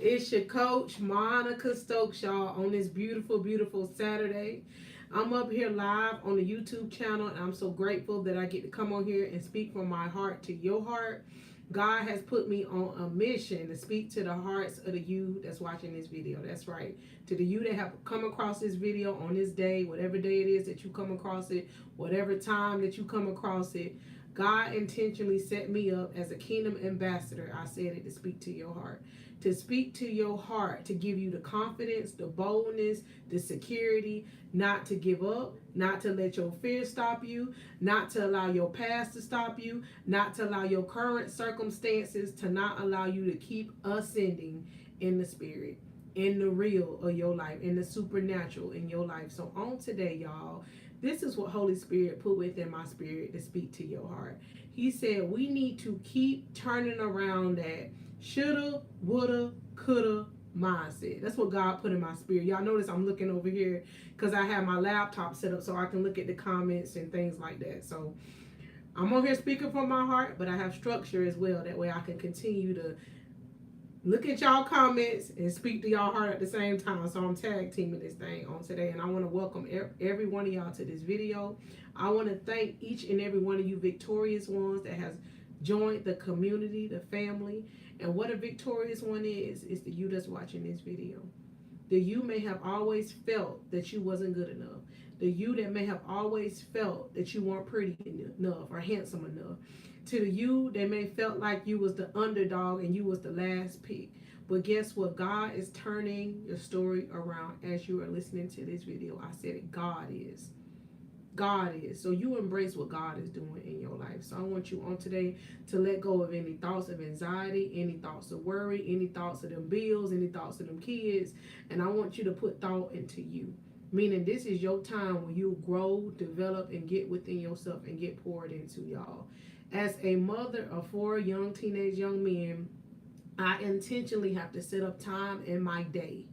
It's your coach, Monica Stokes, y'all, on this beautiful, beautiful Saturday. I'm up here live on the YouTube channel, and I'm so grateful that I get to come on here and speak from my heart to your heart. God has put me on a mission to speak to the hearts of the you that's watching this video. That's right. To the you that have come across this video on this day, whatever day it is that you come across it, whatever time that you come across it, God intentionally set me up as a kingdom ambassador. I said it to speak to your heart. To speak to your heart, to give you the confidence, the boldness, the security, not to give up, not to let your fear stop you, not to allow your past to stop you, not to allow your current circumstances to not allow you to keep ascending in the spirit, in the real of your life, in the supernatural in your life. So on today, y'all, this is what Holy Spirit put within my spirit to speak to your heart. He said we need to keep turning around that shoulda, woulda, coulda mindset. That's what God put in my spirit. Y'all notice I'm looking over here because I have my laptop set up so I can look at the comments and things like that. So I'm on here speaking from my heart, but I have structure as well. That way I can continue to look at y'all comments and speak to y'all heart at the same time. So I'm tag teaming this thing on today, and I want to welcome every one of y'all to this video. I want to thank each and every one of you victorious ones that has joined the community, the family. And what a victorious one is the you that's watching this video. The you may have always felt that you wasn't good enough. The you that may have always felt that you weren't pretty enough or handsome enough. To the you that may felt like you was the underdog and you was the last pick. But guess what? God is turning your story around as you are listening to this video. I said it. God is. God is. So you embrace what God is doing in your life. So I want you on today to let go of any thoughts of anxiety, any thoughts of worry, any thoughts of them bills, any thoughts of them kids. And I want you to put thought into you. Meaning this is your time when you grow, develop, and get within yourself and get poured into, y'all. As a mother of 4 young teenage young men, I intentionally have to set up time in my day,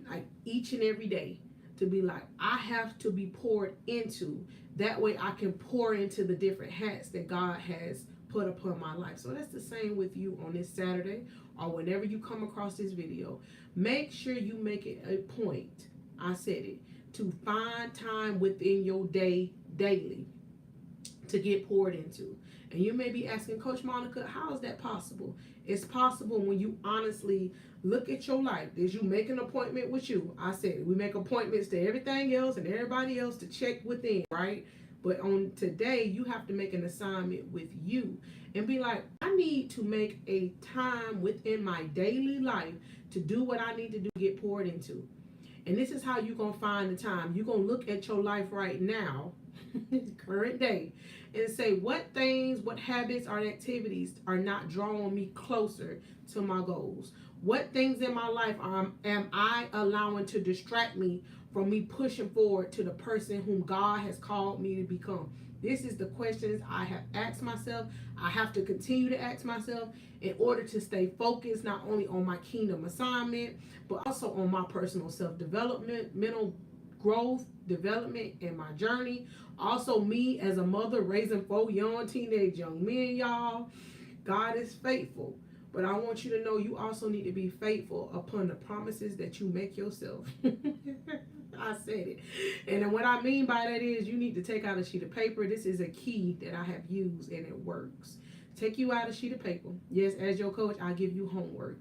like each and every day, to be like, I have to be poured into. That way I can pour into the different hats that God has put upon my life. So that's the same with you on this Saturday or whenever you come across this video. Make sure you make it a point, I said it, to find time within your day daily to get poured into. And you may be asking, Coach Monica, how is that possible? It's possible when you honestly look at your life. Did you make an appointment with you? I said we make appointments to everything else and everybody else to check within, right? But on today, you have to make an assignment with you and be like, I need to make a time within my daily life to do what I need to do to get poured into. And this is how you're going to find the time. You're going to look at your life right now, current day, and say what things, what habits or activities are not drawing me closer to my goals. What things in my life am I allowing to distract me from me pushing forward to the person whom God has called me to become? This is the questions I have asked myself. I have to continue to ask myself in order to stay focused not only on my kingdom assignment, but also on my personal self-development, mental growth, development, and my journey. Also, me as a mother raising 4 young teenage young men, y'all. God is faithful. But I want you to know you also need to be faithful upon the promises that you make yourself. I said it. And then what I mean by that is you need to take out a sheet of paper. This is a key that I have used and it works. Take you out a sheet of paper. Yes, as your coach, I give you homework.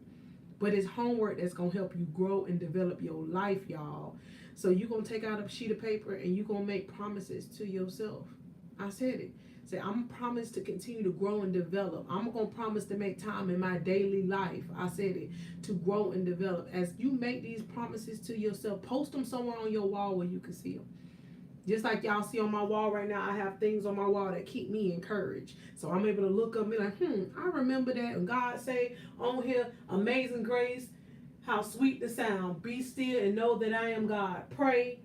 But it's homework that's going to help you grow and develop your life, y'all. So you're going to take out a sheet of paper and you're going to make promises to yourself. I said it. Say, I'm promised to continue to grow and develop. I'm going to promise to make time in my daily life. I said it, to grow and develop. As you make these promises to yourself, post them somewhere on your wall where you can see them. Just like y'all see on my wall right now, I have things on my wall that keep me encouraged. So I'm able to look up and be like, I remember that. And God say on here, Amazing Grace, how sweet the sound. Be still and know that I am God. Pray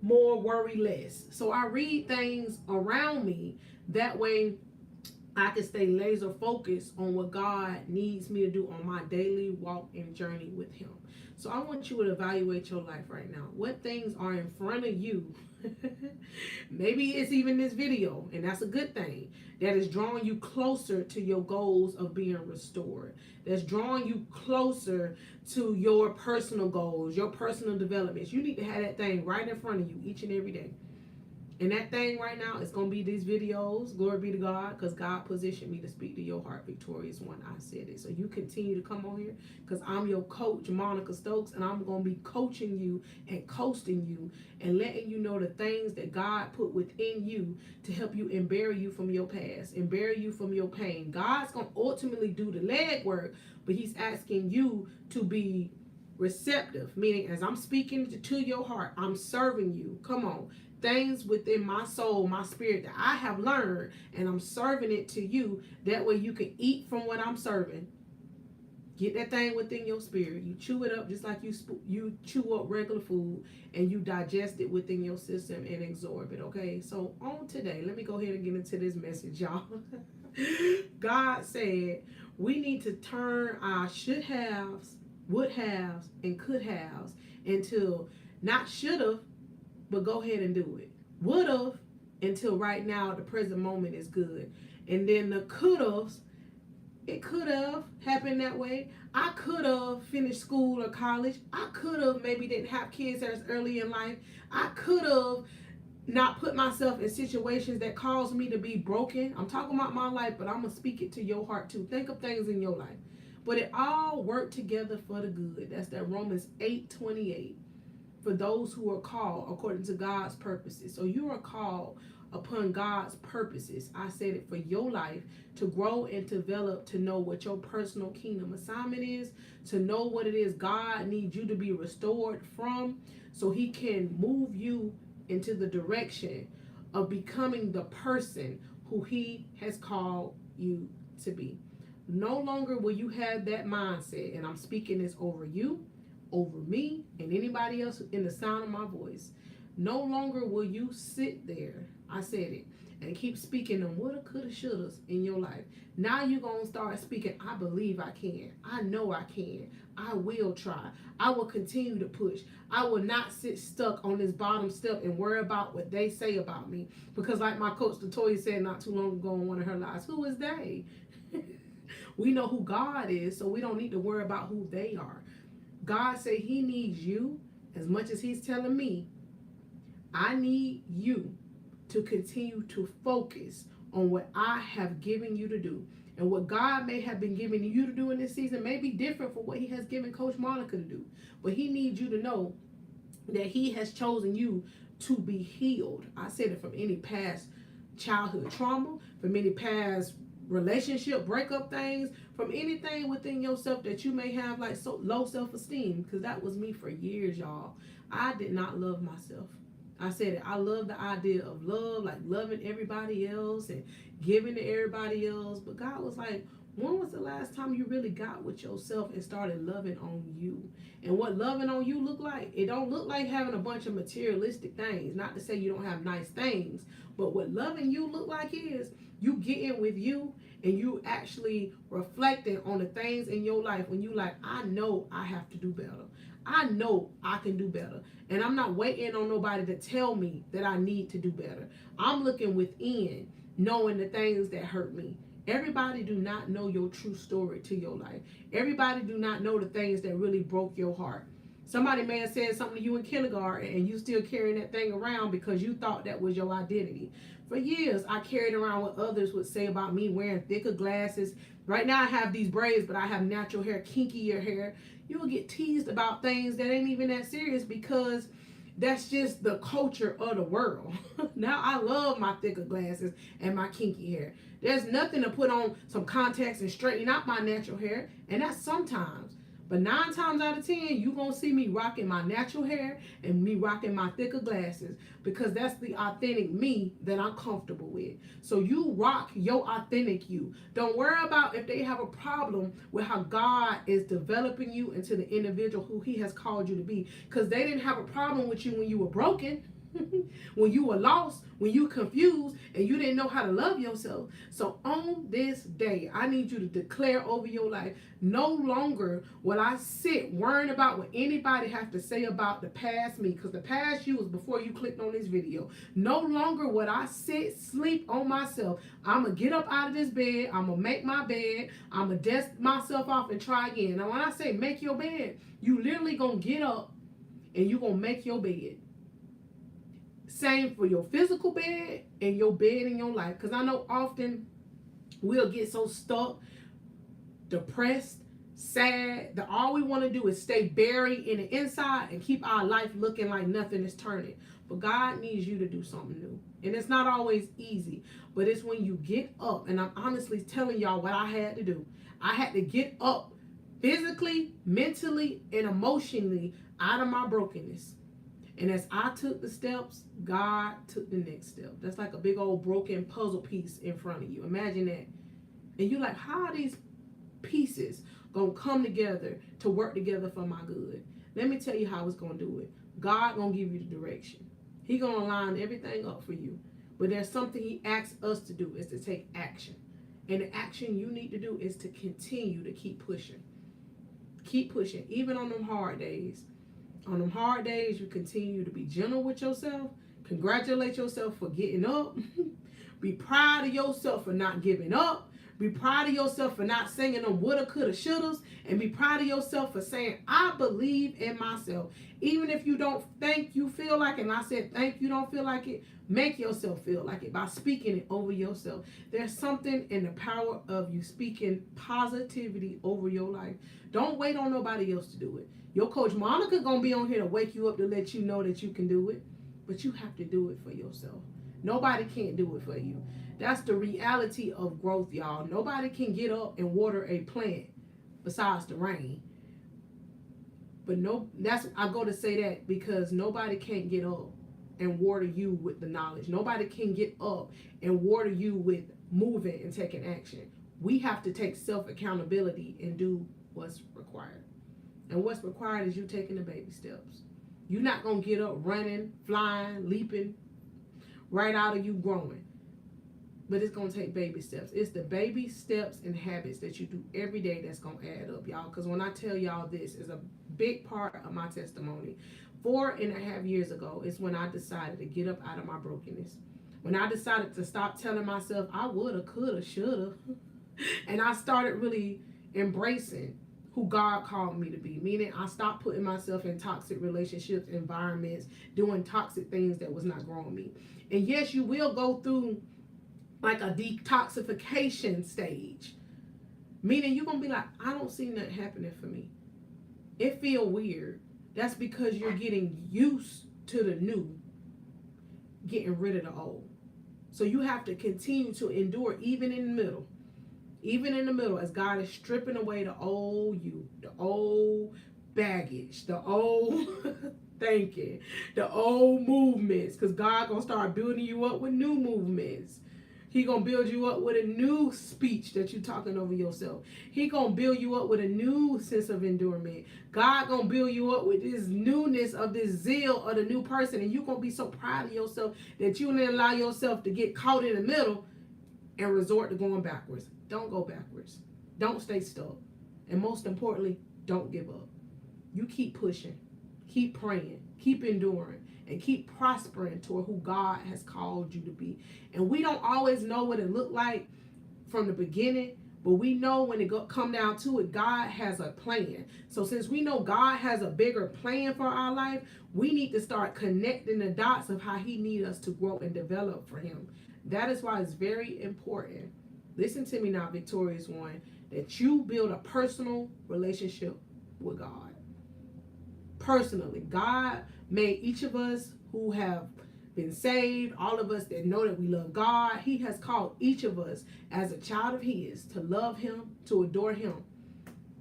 more, worry less. So I read things around me. That way I can stay laser focused on what God needs me to do on my daily walk and journey with Him. So I want you to evaluate your life right now. What things are in front of you? Maybe it's even this video, and that's a good thing. That is drawing you closer to your goals of being restored. That's drawing you closer to your personal goals, your personal developments. You need to have that thing right in front of you each and every day. And that thing right now is going to be these videos. Glory be to God, because God positioned me to speak to your heart, Victorious One. I said it. So you continue to come on here, because I'm your coach, Monica Stokes, and I'm going to be coaching you and coasting you and letting you know the things that God put within you to help you and bury you from your past and bury you from your pain. God's going to ultimately do the leg work, but He's asking you to be receptive, meaning as I'm speaking to your heart, I'm serving you. Come on. Things within my soul, my spirit that I have learned, and I'm serving it to you. That way you can eat from what I'm serving. Get that thing within your spirit. You chew it up just like you chew up regular food, and you digest it within your system and absorb it. Okay, so on today, let me go ahead and get into this message, y'all. God said we need to turn our should haves, would haves, and could haves into not should have, but go ahead and do it. Would have until right now, the present moment is good. And then the could have's, it could have happened that way. I could have finished school or college. I could have maybe didn't have kids as early in life. I could have not put myself in situations that caused me to be broken. I'm talking about my life, but I'm going to speak it to your heart too. Think of things in your life. But it all worked together for the good. That's that Romans 8:28. For those who are called according to God's purposes. So you are called upon God's purposes. I said it for your life, to grow and develop, to know what your personal kingdom assignment is, to know what it is God needs you to be restored from, so He can move you into the direction of becoming the person who He has called you to be. No longer will you have that mindset, and I'm speaking this over you, over me, and anybody else in the sound of my voice. No longer will you sit there, I said it, and keep speaking them woulda, coulda, shouldas in your life. Now you're going to start speaking, I believe I can. I know I can. I will try. I will continue to push. I will not sit stuck on this bottom step and worry about what they say about me. Because like my coach, Latoya, said not too long ago in one of her lives, who is they? We know who God is, so we don't need to worry about who they are. God said He needs you as much as He's telling me. I need you to continue to focus on what I have given you to do. And what God may have been giving you to do in this season may be different from what He has given Coach Monica to do. But He needs you to know that He has chosen you to be healed. I said it from any past childhood trauma, from any past relationship breakup things, from anything within yourself that you may have like so low self-esteem, because that was me for years, y'all. I did not love myself. I said it. I love the idea of love, like loving everybody else and giving to everybody else. But God was like, when was the last time you really got with yourself and started loving on you? And what loving on you look like? It don't look like having a bunch of materialistic things. Not to say you don't have nice things, but what loving you look like is you getting with you and you actually reflecting on the things in your life when you like, I know I have to do better. I know I can do better. And I'm not waiting on nobody to tell me that I need to do better. I'm looking within, knowing the things that hurt me. Everybody do not know your true story to your life. Everybody do not know the things that really broke your heart. Somebody may have said something to you in kindergarten and you still carrying that thing around because you thought that was your identity. For years, I carried around what others would say about me wearing thicker glasses. Right now I have these braids, but I have natural hair, kinkier hair. You will get teased about things that ain't even that serious because that's just the culture of the world. Now I love my thicker glasses and my kinky hair. There's nothing to put on some contacts and straighten out my natural hair, and that's sometimes. But 9 times out of 10, you're going to see me rocking my natural hair and me rocking my thicker glasses because that's the authentic me that I'm comfortable with. So you rock your authentic you. Don't worry about if they have a problem with how God is developing you into the individual who He has called you to be, because they didn't have a problem with you when you were broken. when you were lost, when you confused, and you didn't know how to love yourself. So on this day, I need you to declare over your life, no longer will I sit worrying about what anybody have to say about the past me, because the past you was before you clicked on this video. No longer would I sit, sleep on myself. I'm going to get up out of this bed. I'm going to make my bed. I'm going to dust myself off and try again. Now, when I say make your bed, you literally going to get up and you going to make your bed. Same for your physical bed and your bed in your life. Because I know often we'll get so stuck, depressed, sad, that all we want to do is stay buried in the inside and keep our life looking like nothing is turning. But God needs you to do something new. And it's not always easy, but it's when you get up. And I'm honestly telling y'all what I had to do. I had to get up physically, mentally, and emotionally out of my brokenness. And as I took the steps, God took the next step. That's like a big old broken puzzle piece in front of you. Imagine that. And you're like, how are these pieces going to come together to work together for my good? Let me tell you how it's going to do it. God going to give you the direction. He going to line everything up for you. But there's something he asks us to do, is to take action. And the action you need to do is to continue to keep pushing. Keep pushing, even on them hard days. On them hard days, you continue to be gentle with yourself. Congratulate yourself for getting up. Be proud of yourself for not giving up. Be proud of yourself for not singing them woulda, coulda, shouldas. And be proud of yourself for saying, I believe in myself. Even if you don't think you feel like it, and I said think you don't feel like it, make yourself feel like it by speaking it over yourself. There's something in the power of you speaking positivity over your life. Don't wait on nobody else to do it. Your coach Monica gonna be on here to wake you up to let you know that you can do it, but you have to do it for yourself. Nobody can't do it for you. That's the reality of growth, y'all. Nobody can get up and water a plant besides the rain. But I go to say that because nobody can't get up and water you with the knowledge. Nobody can get up and water you with moving and taking action. We have to take self-accountability and do what's required. And what's required is you taking the baby steps. You're not going to get up running, flying, leaping right out of you growing. But it's going to take baby steps. It's the baby steps and habits that you do every day that's going to add up, y'all. Because when I tell y'all this is a big part of my testimony. 4.5 years ago is when I decided to get up out of my brokenness. When I decided to stop telling myself I woulda, coulda, shoulda. And I started really embracing who God called me to be. Meaning I stopped putting myself in toxic relationships, environments, doing toxic things that was not growing me. And yes, you will go through like a detoxification stage. Meaning you're going to be like, I don't see nothing happening for me. It feel weird. That's because you're getting used to the new, getting rid of the old. So you have to continue to endure even in the middle. Even in the middle, as God is stripping away the old you, the old baggage, the old thinking, the old movements, because God going to start building you up with new movements. He going to build you up with a new speech that you're talking over yourself. He going to build you up with a new sense of endurance. God going to build you up with this newness of this zeal of the new person. And you're going to be so proud of yourself that you didn't allow yourself to get caught in the middle and resort to going backwards. Don't go backwards. Don't stay stuck. And most importantly, don't give up. You keep pushing, keep praying, keep enduring, and keep prospering toward who God has called you to be. And we don't always know what it looked like from the beginning, but we know when it come down to it, God has a plan. So since we know God has a bigger plan for our life, we need to start connecting the dots of how he needs us to grow and develop for him. That is why it's very important. Listen to me now, Victorious One, that you build a personal relationship with God. Personally, God made each of us who have been saved, all of us that know that we love God, he has called each of us as a child of his to love him, to adore him,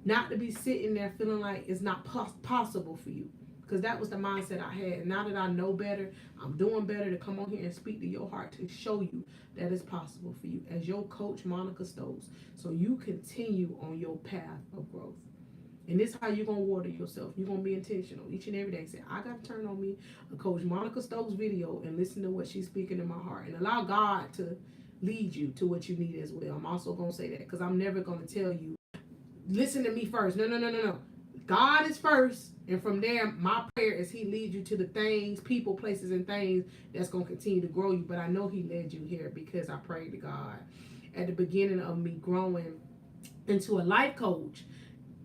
not to be sitting there feeling like it's not possible for you. Because that was the mindset I had. And now that I know better, I'm doing better to come on here and speak to your heart to show you that it's possible for you as your coach, Monica Stokes. So you continue on your path of growth. And this is how you're going to water yourself. You're going to be intentional each and every day. Say, I got to turn on me a Coach Monica Stokes video and listen to what she's speaking in my heart. And allow God to lead you to what you need as well. I'm also going to say that because I'm never going to tell you, listen to me first. No. God is first. And from there, my prayer is he leads you to the things, people, places, and things that's going to continue to grow you. But I know he led you here because I prayed to God at the beginning of me growing into a life coach.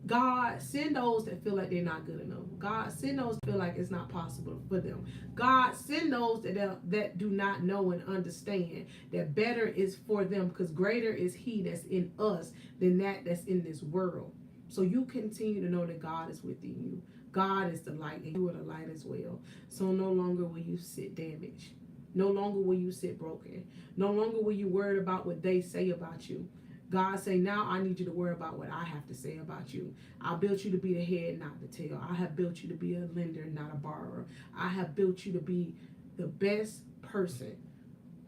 God, send those that feel like they're not good enough. God, send those that feel like it's not possible for them. God, send those that do not know and understand that better is for them, because greater is he that's in us than that's in this world. So you continue to know that God is within you. God is the light, and you are the light as well. So no longer will you sit damaged. No longer will you sit broken. No longer will you worry about what they say about you. God say, now I need you to worry about what I have to say about you. I built you to be the head, not the tail. I have built you to be a lender, not a borrower. I have built you to be the best person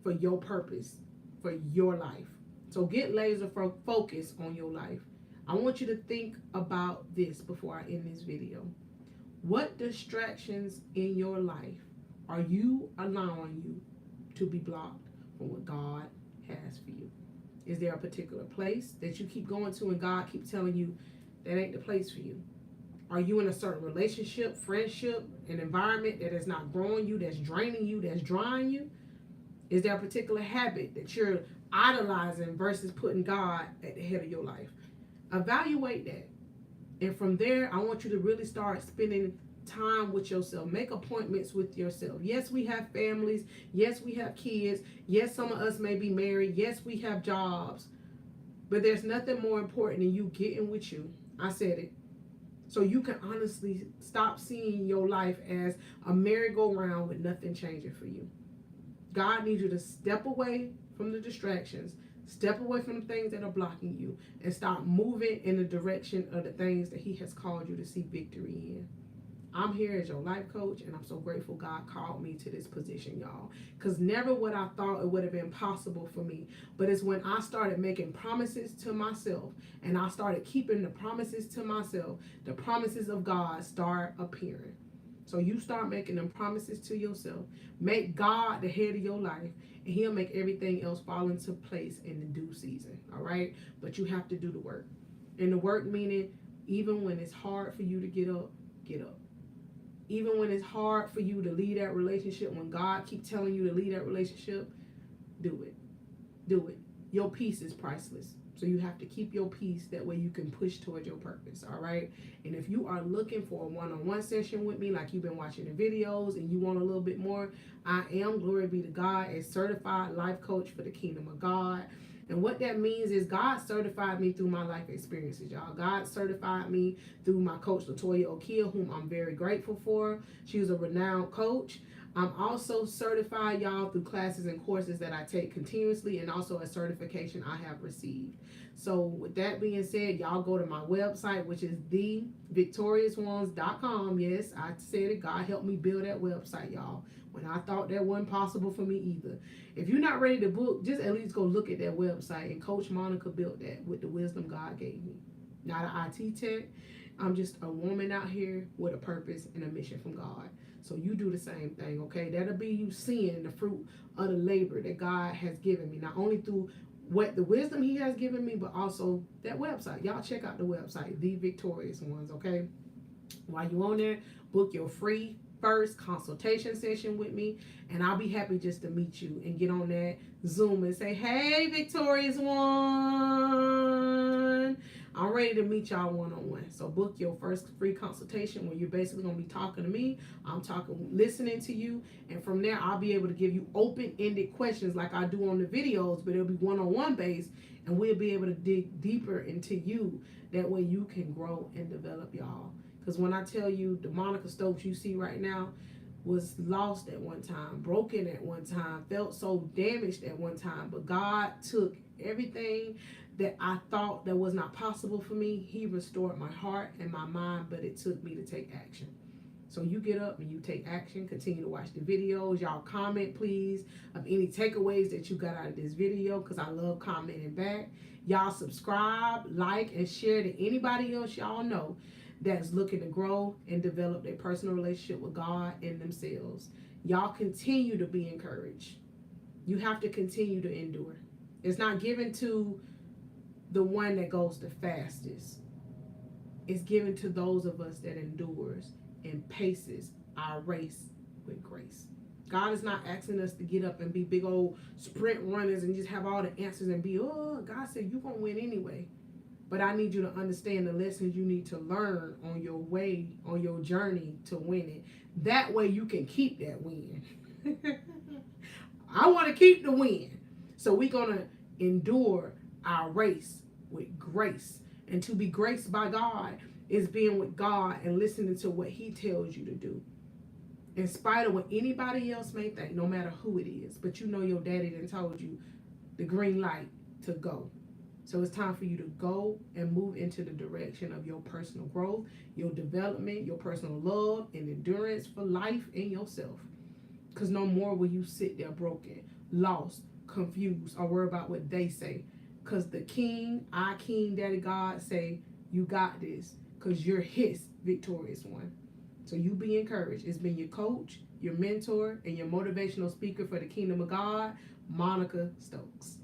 for your purpose, for your life. So get laser focus on your life. I want you to think about this before I end this video. What distractions in your life are you allowing you to be blocked from what God has for you? Is there a particular place that you keep going to and God keeps telling you that ain't the place for you? Are you in a certain relationship, friendship, an environment that is not growing you, that's draining you, that's drying you? Is there a particular habit that you're idolizing versus putting God at the head of your life? Evaluate that. And from there, I want you to really start spending time with yourself. Make appointments with yourself. Yes, we have families. Yes, we have kids. Yes, some of us may be married. Yes, we have jobs. But there's nothing more important than you getting with you. I said it. So you can honestly stop seeing your life as a merry-go-round with nothing changing for you. God needs you to step away from the distractions. Step away from the things that are blocking you and start moving in the direction of the things that he has called you to see victory in. I'm here as your life coach, and I'm so grateful God called me to this position, y'all. Because never would I thought it would have been possible for me. But it's when I started making promises to myself, and I started keeping the promises to myself, the promises of God start appearing. So you start making them promises to yourself. Make God the head of your life, and he'll make everything else fall into place in the due season, all right? But you have to do the work. And the work meaning, even when it's hard for you to get up, get up. Even when it's hard for you to leave that relationship, when God keeps telling you to leave that relationship, do it. Do it. Your peace is priceless. So you have to keep your peace. That way you can push towards your purpose, all right? And if you are looking for a one-on-one session with me, like you've been watching the videos and you want a little bit more, I am, glory be to God, a certified life coach for the kingdom of God. And what that means is God certified me through my life experiences, y'all. God certified me through my coach, Latoya Okia, whom I'm very grateful for. She was a renowned coach. I'm also certified, y'all, through classes and courses that I take continuously, and also a certification I have received. So with that being said, y'all go to my website, which is thevictoriousones.com. Yes, I said it. God helped me build that website, y'all, when I thought that wasn't possible for me either. If you're not ready to book, just at least go look at that website. And Coach Monica built that with the wisdom God gave me. Not an IT tech. I'm just a woman out here with a purpose and a mission from God. So you do the same thing, okay? That'll be you seeing the fruit of the labor that God has given me. Not only through what the wisdom he has given me, but also that website. Y'all check out the website, The Victorious Ones, okay? While you're on there, book your free first consultation session with me, and I'll be happy just to meet you and get on that Zoom and say, hey, Victorious One, I'm ready to meet y'all one-on-one. So book your first free consultation where you're basically going to be talking to me. I'm listening to you, and from there I'll be able to give you open-ended questions like I do on the videos, but it'll be one-on-one based, and we'll be able to dig deeper into you. That way you can grow and develop, y'all. Because when I tell you the Monica Stokes you see right now was lost at one time, broken at one time, felt so damaged at one time, but God took everything that I thought that was not possible for me. He restored my heart and my mind, but it took me to take action. So you get up and you take action. Continue to watch the videos. Y'all comment, please, of any takeaways that you got out of this video, because I love commenting back. Y'all subscribe, like, and share to anybody else y'all know that's looking to grow and develop their personal relationship with God and themselves. Y'all continue to be encouraged. You have to continue to endure. It's not given to the one that goes the fastest. It's given to those of us that endures and paces our race with grace. God is not asking us to get up and be big old sprint runners and just have all the answers and be, oh, God said you're going to win anyway. But I need you to understand the lessons you need to learn on your way, on your journey to win it. That way you can keep that win. I want to keep the win. So we're going to endure our race with grace. And to be graced by God is being with God and listening to what he tells you to do. In spite of what anybody else may think, no matter who it is. But you know your daddy done told you the green light to go. So it's time for you to go and move into the direction of your personal growth, your development, your personal love, and endurance for life and yourself. Because no more will you sit there broken, lost, confused, or worry about what they say. Because the King, our King, Daddy God, say, you got this. Because you're his victorious one. So you be encouraged. It's been your coach, your mentor, and your motivational speaker for the Kingdom of God, Monica Stokes.